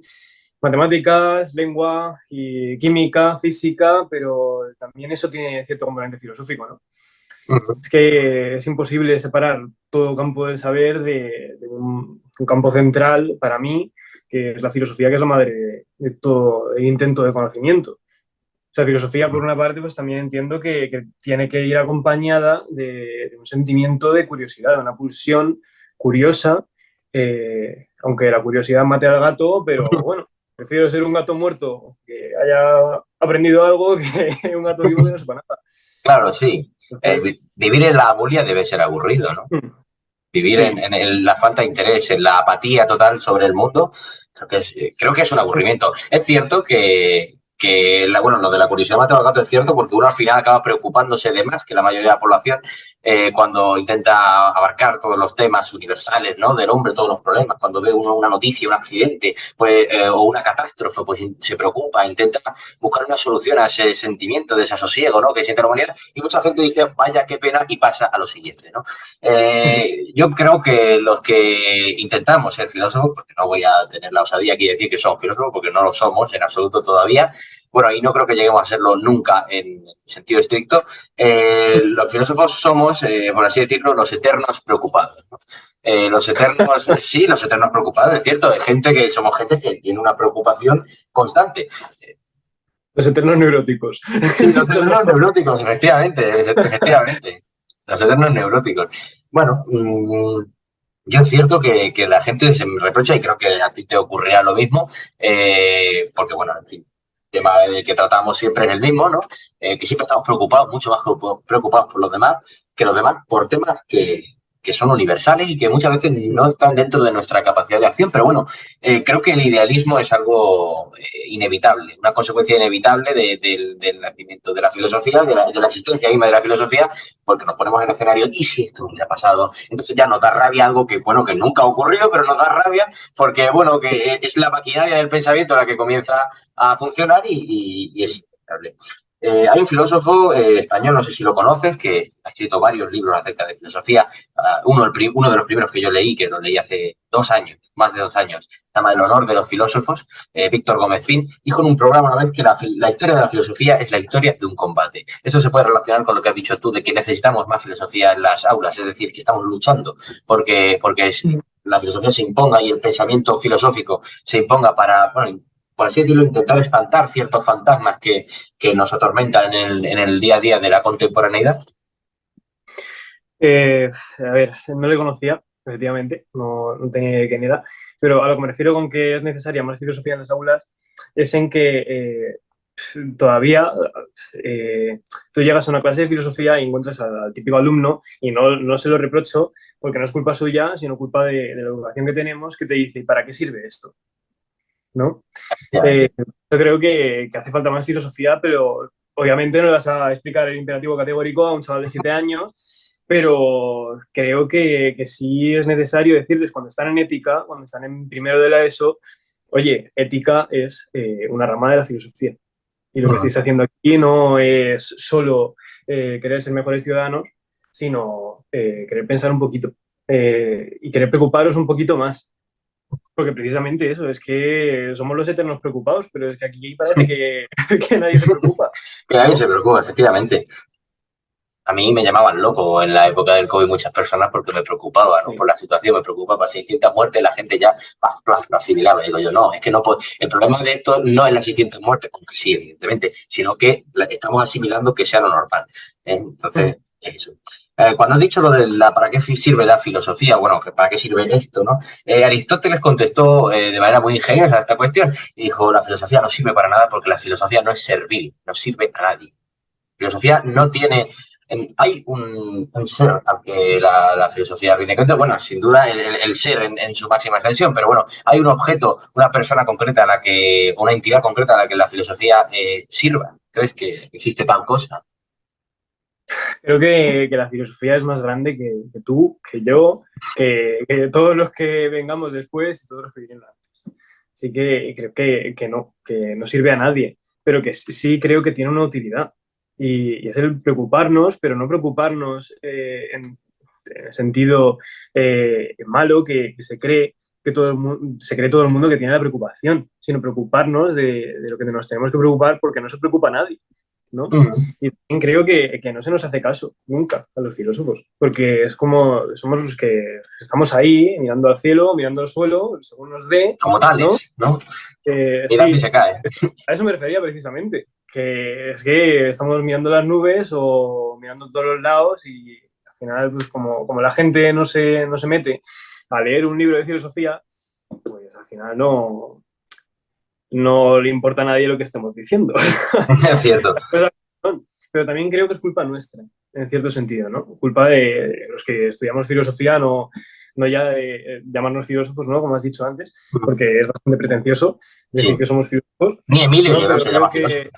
matemáticas, lengua y química, física, pero también eso tiene cierto componente filosófico, ¿no? Es que es imposible separar todo campo del saber de un campo central para mí, que es la filosofía, que es la madre de todo el intento de conocimiento. O sea, filosofía, por una parte, pues también entiendo que tiene que ir acompañada de un sentimiento de curiosidad, de una pulsión curiosa, aunque la curiosidad mate al gato, pero bueno, prefiero ser un gato muerto que haya aprendido algo que un gato vivo que no sepa nada. Claro, sí. Entonces, Vivir en la abulia debe ser aburrido, ¿no? Vivir sí, en la falta de interés, en la apatía total sobre el mundo, creo que es un aburrimiento. Es cierto que bueno, lo de la curiosidad mata a los gatos es cierto, porque uno al final acaba preocupándose de más que la mayoría de la población cuando intenta abarcar todos los temas universales, ¿no? Del hombre, todos los problemas. Cuando ve uno una noticia, un accidente pues, o una catástrofe, pues se preocupa, intenta buscar una solución a ese sentimiento, de desasosiego, ¿no? Que siente la humanidad. Y mucha gente dice, vaya, qué pena, y pasa a lo siguiente, ¿no? Yo creo que los que intentamos ser filósofos, porque no voy a tener la osadía aquí de decir que somos filósofos, porque no lo somos en absoluto todavía, bueno, y no creo que lleguemos a serlo nunca en sentido estricto, los filósofos somos, por así decirlo, los eternos preocupados, ¿no? Los eternos, sí, los eternos preocupados, es cierto, somos gente que tiene una preocupación constante. Los eternos neuróticos. Sí, los eternos neuróticos, efectivamente. Los eternos neuróticos. Bueno, yo es cierto que la gente se me reprocha, y creo que a ti te ocurrirá lo mismo, porque, bueno, en fin, el tema de que tratamos siempre es el mismo, ¿no? Que siempre estamos preocupados, mucho más preocupados por los demás que los demás, por temas que son universales y que muchas veces no están dentro de nuestra capacidad de acción. Pero bueno, creo que el idealismo es algo inevitable, una consecuencia inevitable del nacimiento de la filosofía, de la existencia misma de la filosofía, porque nos ponemos en el escenario, ¿y si esto hubiera pasado? Entonces ya nos da rabia algo que, bueno, que nunca ha ocurrido, pero nos da rabia porque, bueno, que es la maquinaria del pensamiento la que comienza a funcionar y es inevitable. Hay un filósofo español, no sé si lo conoces, que ha escrito varios libros acerca de filosofía. Uno de los primeros que yo leí, que lo leí hace 2 años, más de 2 años, se llama El honor de los filósofos, Víctor Gómez Fin, dijo en un programa una vez que la historia de la filosofía es la historia de un combate. Eso se puede relacionar con lo que has dicho tú, de que necesitamos más filosofía en las aulas, es decir, que estamos luchando porque la filosofía se imponga y el pensamiento filosófico se imponga para, bueno, por así decirlo, intentar espantar ciertos fantasmas que nos atormentan en el día a día de la contemporaneidad. A ver, no le conocía, efectivamente, no tenía quién era, pero a lo que me refiero con que es necesaria más filosofía en las aulas es en que todavía tú llegas a una clase de filosofía y encuentras al típico alumno, y no se lo reprocho porque no es culpa suya, sino culpa de la educación que tenemos, que te dice, ¿para qué sirve esto? ¿No? Yo creo que hace falta más filosofía, pero obviamente no le vas a explicar el imperativo categórico a un chaval de 7 años, pero creo que sí es necesario decirles cuando están en ética, cuando están en primero de la ESO, oye, ética es una rama de la filosofía. Y lo que estáis haciendo aquí no es solo querer ser mejores ciudadanos, sino querer pensar un poquito y querer preocuparos un poquito más. Porque precisamente eso, es que somos los eternos preocupados, pero es que aquí parece que nadie se preocupa. Que nadie se preocupa, efectivamente. A mí me llamaban loco en la época del COVID muchas personas porque me preocupaba, ¿no? Sí. Por la situación, me preocupaba. 600 muertes, la gente ya lo asimilaba. Digo yo, no, es que no puedo. El problema de esto no es las 600 muertes, aunque sí, evidentemente, sino que estamos asimilando que sea lo normal. Entonces, eso. Cuando has dicho lo de para qué sirve la filosofía, bueno, para qué sirve esto, ¿no? Aristóteles contestó de manera muy ingeniosa a esta cuestión y dijo, la filosofía no sirve para nada porque la filosofía no es servil, no sirve a nadie. La filosofía no tiene... Hay un ser, aunque la filosofía rinde cuenta, bueno, sin duda el ser en su máxima extensión, pero bueno, hay un objeto, una persona concreta una entidad concreta a la que la filosofía sirva. ¿Crees que existe tal cosa? Creo que la filosofía es más grande que tú, que yo, que todos los que vengamos después y todos los que vienen antes. Así que creo que no sirve a nadie, pero que sí creo que tiene una utilidad. Y es el preocuparnos, pero no preocuparnos en el sentido malo que se cree que se cree todo el mundo que tiene la preocupación, sino preocuparnos de lo que nos tenemos que preocupar porque no se preocupa nadie, ¿no? Y también creo que no se nos hace caso nunca a los filósofos, porque es como somos los que estamos ahí mirando al cielo, mirando al suelo, según nos dé. Como tales, ¿no? Mira que se cae. A eso me refería precisamente, que es que estamos mirando las nubes o mirando todos los lados y al final, pues como la gente no se mete a leer un libro de filosofía, pues al final no le importa a nadie lo que estemos diciendo. Es cierto. Pero también creo que es culpa nuestra. en cierto sentido, ¿no? Culpa de los que estudiamos filosofía, no ya de llamarnos filósofos, ¿no? Como has dicho antes, porque es bastante pretencioso decir Sí. que somos filósofos, Ni Emilio ¿no? Lledó Pero se llama filósofo.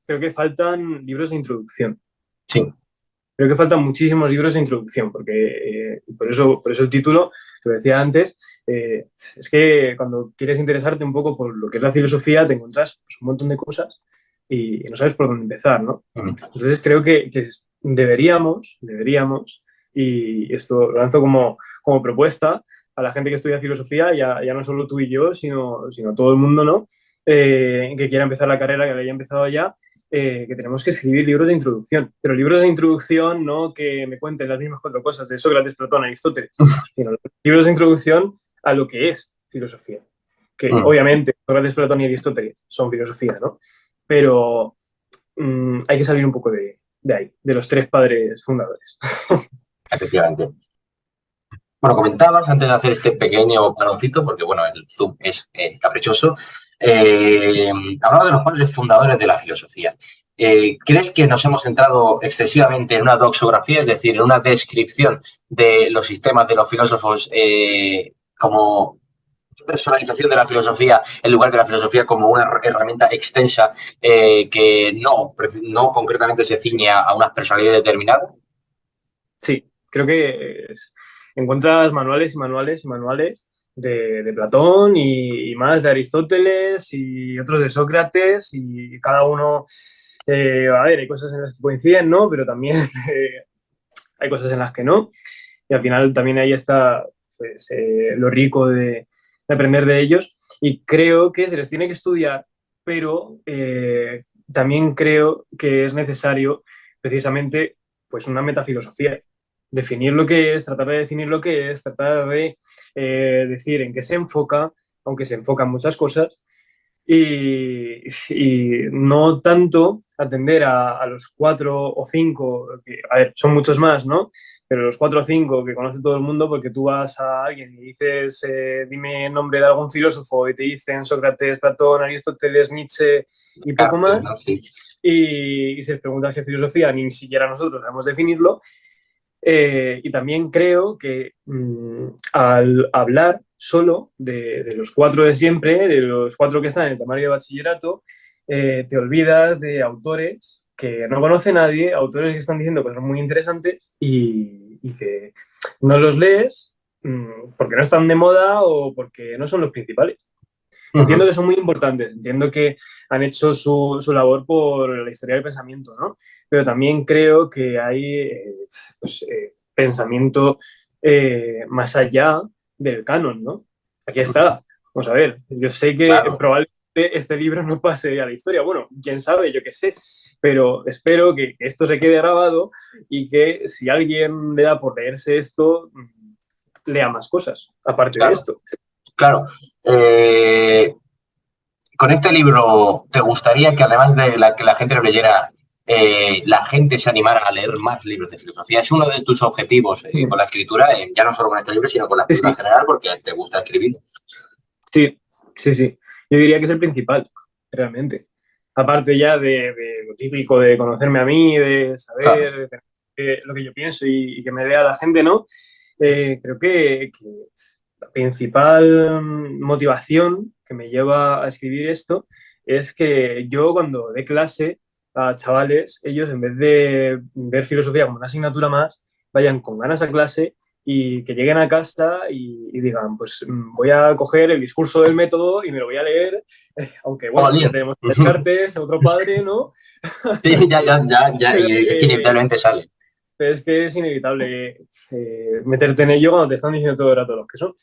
creo que faltan libros de introducción. Sí. Creo que faltan muchísimos libros de introducción, porque por eso el título, que lo decía antes, es que cuando quieres interesarte un poco por lo que es la filosofía, te encuentras pues, un montón de cosas y no sabes por dónde empezar, ¿no? Entonces creo que deberíamos, y esto lo lanzo como propuesta a la gente que estudia filosofía, ya no solo tú y yo, sino todo el mundo, ¿no? Que quiera empezar la carrera, que la haya empezado ya, que tenemos que escribir libros de introducción, pero libros de introducción no que me cuenten las mismas cuatro cosas de Sócrates, Platón, Aristóteles, sino libros de introducción a lo que es filosofía. Que obviamente Sócrates, Platón y Aristóteles son filosofía, ¿no? Pero hay que salir un poco de ahí, de los tres padres fundadores. Efectivamente. Bueno, comentabas antes de hacer este pequeño paroncito, porque bueno, el Zoom es caprichoso, hablaba de los padres fundadores de la filosofía. ¿Crees que nos hemos centrado excesivamente en una doxografía, es decir, en una descripción de los sistemas de los filósofos como personalización de la filosofía, en lugar de la filosofía como una herramienta extensa que no concretamente se ciñe a unas personalidades determinadas? Sí, creo que encuentras manuales y manuales y manuales de Platón y más de Aristóteles y otros de Sócrates y cada uno, a ver, hay cosas en las que coinciden, ¿no? Pero también hay cosas en las que no. Y al final también ahí está pues, lo rico de aprender de ellos. Y creo que se les tiene que estudiar, pero también creo que es necesario precisamente pues una metafilosofía. Definir lo que es, tratar de definir lo que es, tratar de decir en qué se enfoca, aunque se enfocan muchas cosas, y no tanto atender a los cuatro o cinco, que, a ver, son muchos más, ¿no? Pero los cuatro o cinco que conoce todo el mundo, porque tú vas a alguien y dices, dime el nombre de algún filósofo, y te dicen Sócrates, Platón, Aristóteles, Nietzsche y poco Cartes, más, ¿no? Sí. y si les preguntas qué filosofía, ni siquiera nosotros sabemos definirlo. Y también creo que al hablar solo de los cuatro de siempre, de los cuatro que están en el temario de bachillerato, te olvidas de autores que no conoce nadie, autores que están diciendo cosas muy interesantes y que no los lees porque no están de moda o porque no son los principales. Entiendo que son muy importantes, entiendo que han hecho su labor por la historia del pensamiento, ¿no? Pero también creo que hay pues, pensamiento más allá del canon, ¿no? Aquí está. Vamos a ver, yo sé que Claro. probablemente este libro no pase a la historia. Bueno, quién sabe, yo qué sé. Pero espero que esto se quede grabado y que si alguien le da por leerse esto, lea más cosas, aparte de Claro, esto. claro. Con este libro, ¿te gustaría que además de que la gente lo leyera, la gente se animara a leer más libros de filosofía? ¿Es uno de tus objetivos con la escritura, ya no solo con este libro, sino con la Sí, escritura en sí. general, porque te gusta escribir? Sí, sí, sí. Yo diría que es el principal, realmente. Aparte ya de lo típico de conocerme a mí, de Claro. saber lo que yo pienso y que me vea la gente, ¿no? Creo que la principal motivación que me lleva a escribir esto es que yo cuando dé clase a chavales, ellos en vez de ver filosofía como una asignatura más, vayan con ganas a clase y que lleguen a casa y digan, pues voy a coger el discurso del método y me lo voy a leer, aunque bueno, ya Jolín. tenemos a Descartes, otro padre, ¿no? Sí, ya, Pero, y es que inevitablemente sale. pero es que es inevitable meterte en ello cuando te están diciendo todo el rato los que son.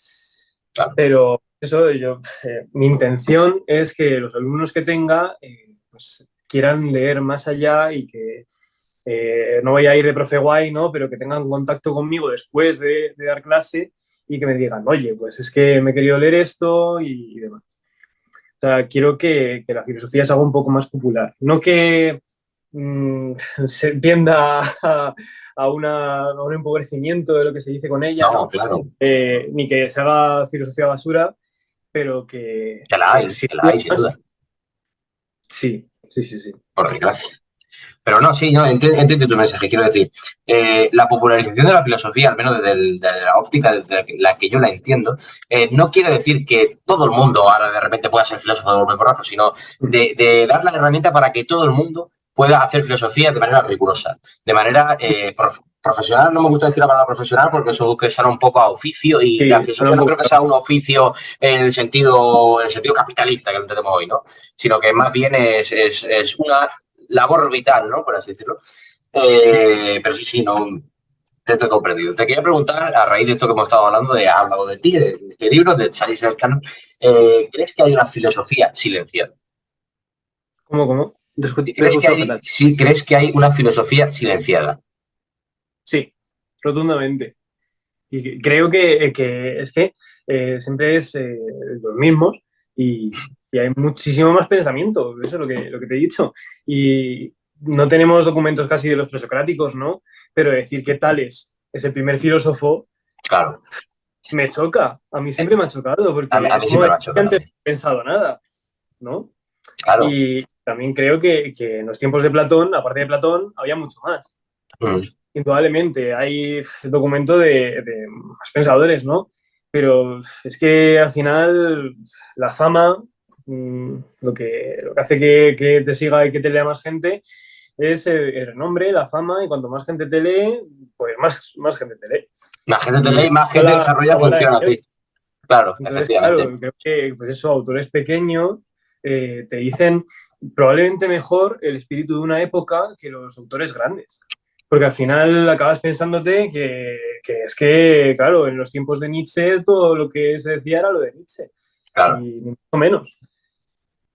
Claro. Pero eso, mi intención es que los alumnos que tenga pues, quieran leer más allá y que no voy a ir de profe guay, ¿no? Pero que tengan contacto conmigo después de dar clase y que me digan, oye, pues es que me he querido leer esto y demás. O sea, quiero que la filosofía se haga un poco más popular. No que se tienda a un empobrecimiento de lo que se dice con ella, No, ¿no? claro. Ni que se haga filosofía basura, pero que Que la hay, sirva sin más. duda. Sí, sí, sí, sí. Por desgracia. Pero no, sí, no, entiendo tu mensaje. Quiero decir, la popularización de la filosofía, al menos desde la óptica desde la que yo la entiendo, no quiere decir que todo el mundo ahora de repente pueda ser filósofo de golpe porrazo, sino de dar la herramienta para que todo el mundo pueda hacer filosofía de manera rigurosa, de manera profesional. No me gusta decir la palabra profesional porque eso que suena un poco a oficio, y Sí, la filosofía no creo que sea un oficio en el sentido capitalista que lo entendemos hoy, ¿no? Sino que más bien es una labor vital, ¿no? Por así decirlo. Pero sí, no, te he comprendido. Te quería preguntar, a raíz de esto que hemos estado hablando, ha hablado de ti, de este libro, de Charles Elkann, ¿crees que hay una filosofía silenciada? ¿Cómo? Te he escuchado fatal. Sí, ¿crees que hay una filosofía silenciada? Sí, rotundamente. Y creo que es que siempre es los mismos y hay muchísimo más pensamiento, eso es lo que te he dicho. Y no tenemos documentos casi de los presocráticos, ¿no? Pero decir que Tales es el primer filósofo, Claro. me choca. A mí siempre me ha chocado, porque A mí es como siempre me ha decir que chocado antes no también. he pensado nada, ¿no? Claro. Y también creo que en los tiempos de Platón, aparte de Platón, había mucho más. Indudablemente, hay documento de más pensadores, ¿no? Pero es que al final la fama, lo que hace que te siga y que te lea más gente es el renombre, la fama, y cuanto más gente te lee, pues más gente te lee. Más gente te Y lee, más gente desarrolla la bola de función a ti. nieve. Claro, Entonces, efectivamente. claro, creo que pues eso, autores pequeños te dicen probablemente mejor el espíritu de una época que los autores grandes. Porque al final acabas pensándote que es que, claro, en los tiempos de Nietzsche todo lo que se decía era lo de Nietzsche. Y Claro. ni mucho menos. Es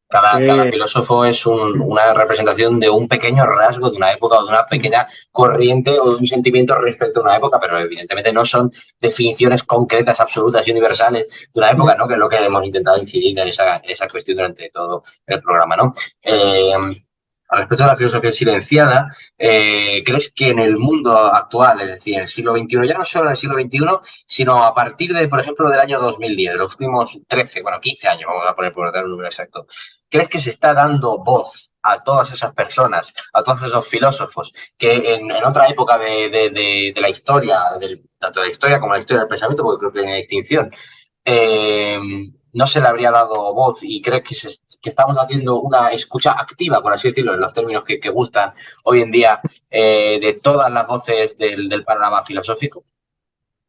Cada que filósofo es una representación de un pequeño rasgo de una época o de una pequeña corriente o de un sentimiento respecto a una época, pero evidentemente no son definiciones concretas, absolutas y universales de una época, ¿no? Que es lo que hemos intentado incidir en esa cuestión durante todo el programa, ¿no? Al respecto de la filosofía silenciada, ¿crees que en el mundo actual, es decir, en el siglo XXI, ya no solo en el siglo XXI, sino a partir de, por ejemplo, del año 2010, de los últimos 13, bueno, 15 años, vamos a poner por dar un número exacto, ¿crees que se está dando voz a todas esas personas, a todos esos filósofos que en otra época de la historia, tanto de la historia como de la historia del pensamiento, porque creo que hay una distinción, no se le habría dado voz, y creo que estamos haciendo una escucha activa, por así decirlo, en los términos que gustan hoy en día, de todas las voces del panorama filosófico?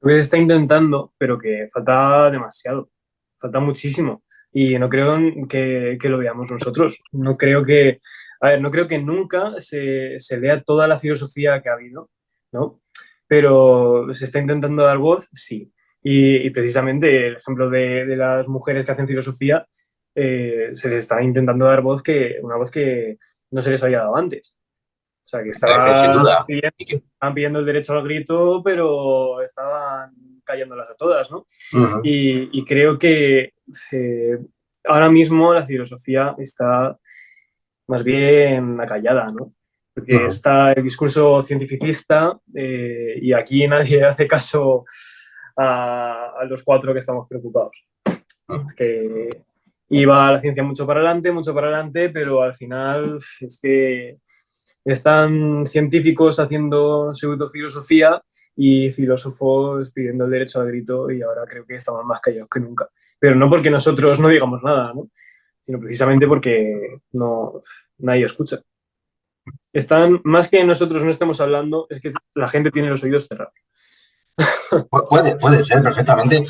se está intentando, pero que falta demasiado, falta muchísimo. Y no creo que lo veamos nosotros. No creo que, a ver, no creo que nunca se lea toda la filosofía que ha habido, ¿no? Pero se está intentando dar voz, sí. Y precisamente el ejemplo de las mujeres que hacen filosofía, se les está intentando dar voz, una voz que no se les había dado antes. O sea, que Sin duda. Y que, estaban pidiendo el derecho al grito, pero estaban callándolas a todas, ¿no? uh-huh. Y creo que eh, ahora mismo la filosofía está más bien acallada, ¿no? Porque Uh-huh. está el discurso cientificista y aquí nadie hace caso a los cuatro que estamos preocupados. Uh-huh. Es que iba la ciencia mucho para adelante, pero al final es que están científicos haciendo pseudofilosofía y filósofos pidiendo el derecho al grito, y ahora creo que estamos más callados que nunca. Pero no porque nosotros no digamos nada, ¿no? Sino precisamente porque nadie escucha. Están, más que nosotros no estemos hablando, es que la gente tiene los oídos cerrados. Puede ser perfectamente.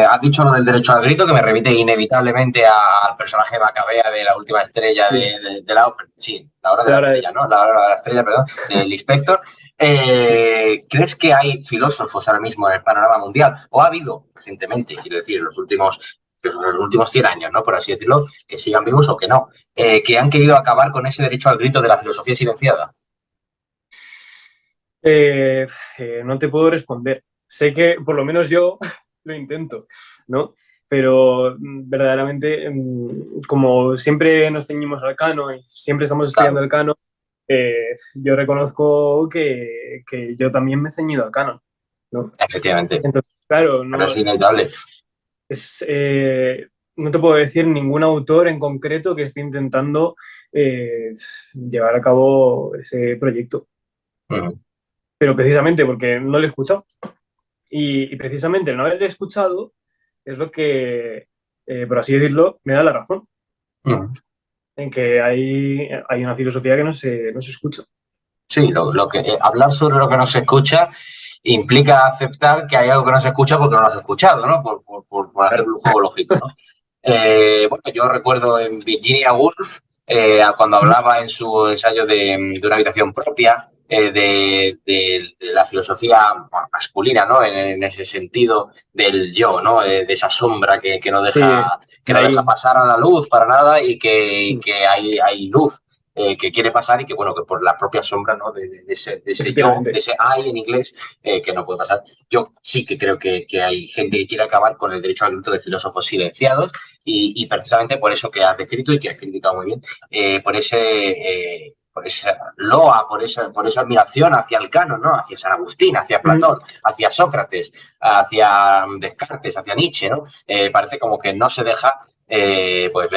Has dicho lo del derecho al grito, que me remite inevitablemente al personaje Macabea de la última estrella Sí, sí, la hora de la la hora de... estrella, ¿no? La hora de la estrella, perdón, del Inspector. ¿Crees que hay filósofos ahora mismo en el panorama mundial? ¿O ha habido recientemente, quiero decir, en los últimos 100 años, ¿no? Por así decirlo, que sigan vivos o que no, que han querido acabar con ese derecho al grito de la filosofía silenciada? No te puedo responder. Sé que por lo menos yo lo intento, ¿no? Pero verdaderamente, como siempre nos ceñimos al canon y siempre estamos estudiando Claro, el canon, yo reconozco que yo también me he ceñido al canon, ¿no? efectivamente. Entonces, claro, Pero no, es inevitable. es, no te puedo decir ningún autor en concreto que esté intentando llevar a cabo ese proyecto. Pero precisamente porque no lo he escuchado. Y precisamente el no haberle escuchado es lo que, por así decirlo, me da la razón. En que hay una filosofía que no se escucha. Sí, lo que hablar sobre lo que no se escucha implica aceptar que hay algo que no se escucha porque no lo has escuchado, ¿no? Por hacer un juego lógico, ¿no? Bueno, yo recuerdo en Virginia Woolf, cuando hablaba en su ensayo de una habitación propia, de la filosofía masculina, ¿no? En ese sentido del yo, ¿no? De esa sombra que no deja, Sí, que no deja pasar a la luz para nada y que hay luz. Que quiere pasar y que, bueno, que por la propia sombra, ¿no? De ese yo, de ese I en inglés, que no puede pasar. Yo sí que creo que hay gente que quiere acabar con el derecho al grito de filósofos silenciados y precisamente por eso que has descrito y que has criticado muy bien, por esa loa, por esa admiración hacia el canon, ¿no? Hacia San Agustín, hacia Platón, hacia Sócrates, hacia Descartes, hacia Nietzsche, ¿no? Parece como que no se deja pues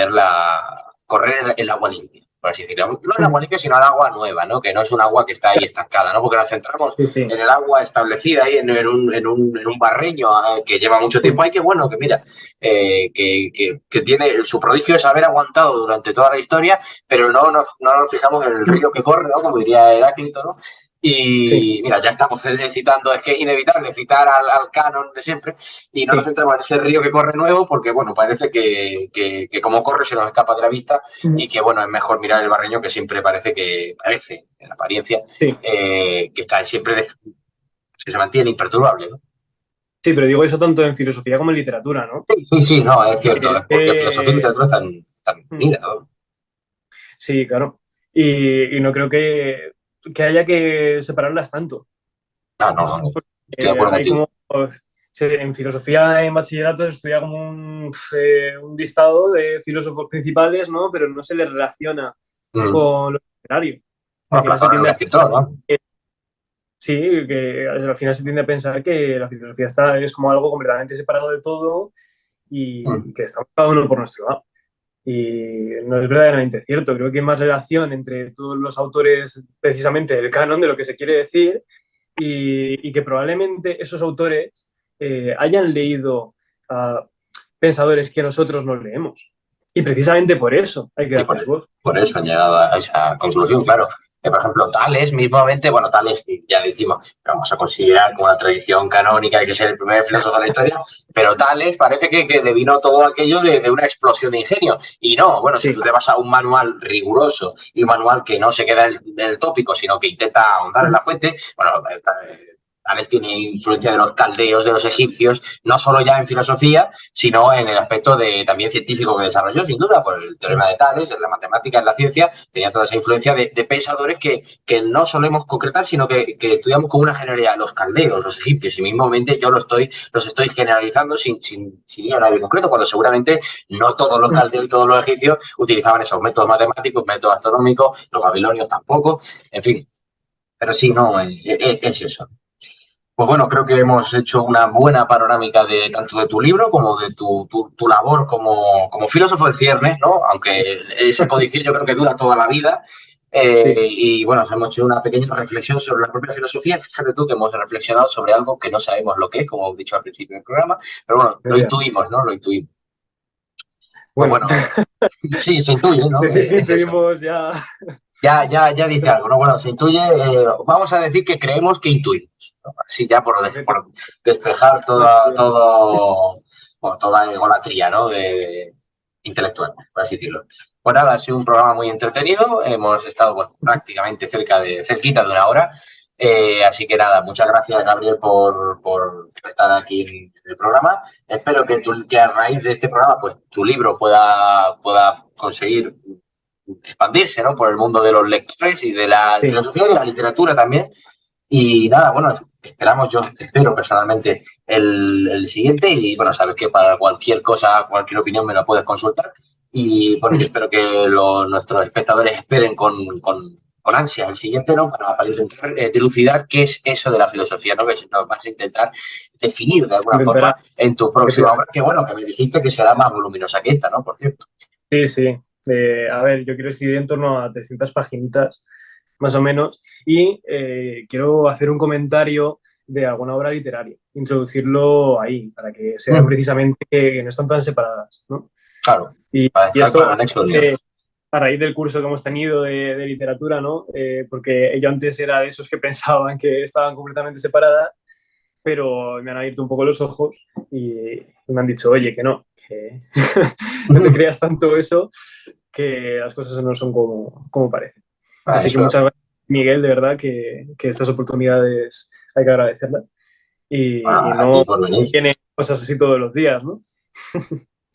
correr el agua limpia, por así decirlo. No el agua limpia, sino el agua nueva, ¿no? Que no es un agua que está ahí estancada, ¿no? Porque nos centramos en el agua establecida ahí en un barreño que lleva mucho tiempo ahí, que bueno, que mira, que tiene su prodigio es haber aguantado durante toda la historia, pero no nos fijamos en el río que corre, ¿no? Como diría Heráclito, ¿no? Y mira, ya estamos citando, es que es inevitable citar al canon de siempre y no nos centramos en ese río que corre nuevo porque, bueno, parece que como corre se nos escapa de la vista y que, bueno, es mejor mirar el barreño que siempre parece, en apariencia, que está siempre, que se mantiene imperturbable, ¿no? Sí, pero digo eso tanto en filosofía como en literatura, ¿no? Sí, no, es cierto, porque filosofía y literatura están unidas, ¿no? Sí, claro. Y no creo que haya que separarlas tanto. No. Estoy de acuerdo contigo. En filosofía en bachillerato se estudia como un listado de filósofos principales, ¿no? Pero no se les relaciona con lo literario. Bueno, Platón era un escritor, ¿no? Sí, que al final se tiende a pensar que la filosofía es como algo completamente separado de todo y que estamos cada uno por nuestro lado. Y no es verdaderamente cierto. Creo que hay más relación entre todos los autores precisamente del canon, de lo que se quiere decir, y que probablemente esos autores hayan leído a pensadores que nosotros no leemos. Y precisamente por eso hay que darles voz. Por eso han llegado a esa conclusión, claro. Por ejemplo, Tales mismamente, bueno, Tales ya decimos, vamos a considerar como una tradición canónica de que ser el primer filósofo de la historia, pero Tales parece que le vino todo aquello de una explosión de ingenio. Y no, bueno, si tú te vas a un manual riguroso y un manual que no se queda en el tópico, sino que intenta ahondar en la fuente, bueno, Tales tiene influencia de los caldeos, de los egipcios, no solo ya en filosofía, sino en el aspecto también científico que desarrolló, sin duda, por el teorema de Tales, en la matemática, en la ciencia, tenía toda esa influencia de pensadores que no solemos concretar, sino que estudiamos con una generalidad, los caldeos, los egipcios, y mismamente yo los estoy generalizando sin ir a nadie concreto, cuando seguramente no todos los caldeos y todos los egipcios utilizaban esos métodos matemáticos, métodos astronómicos, los babilonios tampoco, en fin. Pero sí, no, es eso. Pues bueno, creo que hemos hecho una buena panorámica tanto de tu libro como de tu labor como filósofo de ciernes, ¿no? Aunque ese codicio yo creo que dura toda la vida. Y bueno, hemos hecho una pequeña reflexión sobre la propia filosofía. Fíjate tú que hemos reflexionado sobre algo que no sabemos lo que es, como he dicho al principio del programa, pero bueno, lo intuimos, ¿no? Lo intuimos. Pues bueno, sí, se intuye, ¿no? Decidimos ya... Ya dice algo, ¿no? Bueno, se intuye, vamos a decir que creemos que intuimos, ¿no? Así ya por despejar toda egolatría, ¿no? Intelectual, por así decirlo. Pues nada, ha sido un programa muy entretenido, hemos estado prácticamente cerquita de una hora, así que nada, muchas gracias, Gabriel, por estar aquí en el programa. Espero que a raíz de este programa, pues tu libro pueda conseguir expandirse, ¿no? Por el mundo de los lectores y de la filosofía y de la literatura también. Y nada, bueno, yo espero personalmente el siguiente y bueno, sabes que para cualquier cosa, cualquier opinión me la puedes consultar y bueno, yo espero que nuestros espectadores esperen con con ansias el siguiente, ¿no? Para intentar dilucidar qué es eso de la filosofía, ¿no? Que nos vas a intentar definir de alguna forma en tu próxima obra, que bueno, que me dijiste que será más voluminosa que esta, ¿no? Por cierto. Sí, sí. A ver, yo quiero escribir en torno a 300 paginitas, más o menos, y quiero hacer un comentario de alguna obra literaria, introducirlo ahí, para que sea precisamente que no están tan separadas, ¿no? Claro, y esto a raíz del curso que hemos tenido de literatura, ¿no? Porque yo antes era de esos que pensaban que estaban completamente separadas, pero me han abierto un poco los ojos y me han dicho, oye, que no, que no te creas tanto eso, que las cosas no son como parecen. Así que muchas gracias, Miguel, de verdad, que estas oportunidades hay que agradecerlas. Y no tienen cosas así todos los días, ¿no?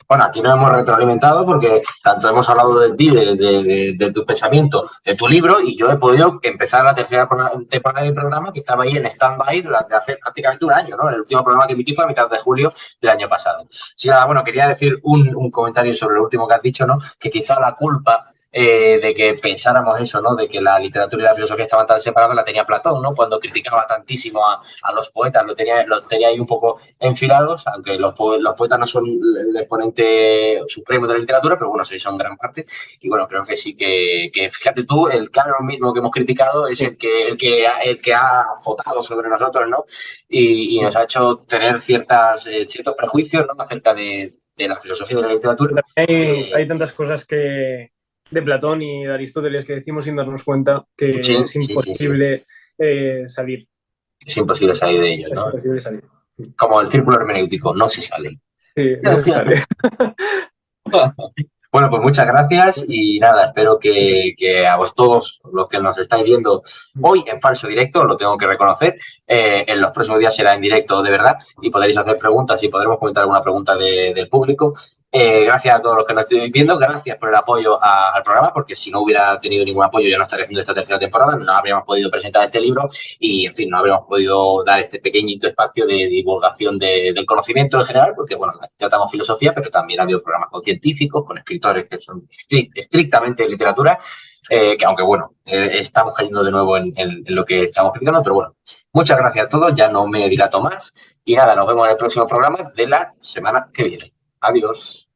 Bueno, aquí nos hemos retroalimentado porque tanto hemos hablado de ti, de tu pensamiento, de tu libro, y yo he podido empezar la tercera temporada del programa que estaba ahí en stand-by durante hace prácticamente un año, ¿no? El último programa que emití fue a mitad de julio del año pasado. Sí, nada, bueno, quería decir un comentario sobre lo último que has dicho, ¿no? Que quizá la culpa de que pensáramos eso, ¿no? De que la literatura y la filosofía estaban tan separadas, la tenía Platón, ¿no? Cuando criticaba tantísimo a los poetas, los tenía ahí un poco enfilados, aunque los poetas no son el exponente supremo de la literatura, pero bueno, sí son gran parte. Y bueno, creo que sí que fíjate tú, el canon mismo que hemos criticado es el que ha votado sobre nosotros, ¿no? Y nos ha hecho tener ciertos prejuicios, ¿no? Acerca de la filosofía y de la literatura. Hay tantas cosas de Platón y de Aristóteles que decimos sin darnos cuenta que es imposible salir. Es imposible salir de ellos, ¿no? Es imposible salir. Como el círculo hermenéutico, no se sale. Sí, no se sale. Bueno, pues muchas gracias y nada, espero que a vos todos los que nos estáis viendo hoy en falso directo, lo tengo que reconocer, en los próximos días será en directo de verdad y podréis hacer preguntas y podremos comentar alguna pregunta del público. Gracias a todos los que nos estáis viendo, gracias por el apoyo al programa, porque si no hubiera tenido ningún apoyo yo no estaría haciendo esta tercera temporada, no habríamos podido presentar este libro y, en fin, no habríamos podido dar este pequeñito espacio de divulgación del conocimiento en general, porque, bueno, aquí tratamos filosofía, pero también ha habido programas con científicos, con escritores que son estrictamente de literatura, que aunque, bueno, estamos cayendo de nuevo en lo que estamos criticando, pero bueno, muchas gracias a todos, ya no me dilato más y nada, nos vemos en el próximo programa de la semana que viene. Adiós.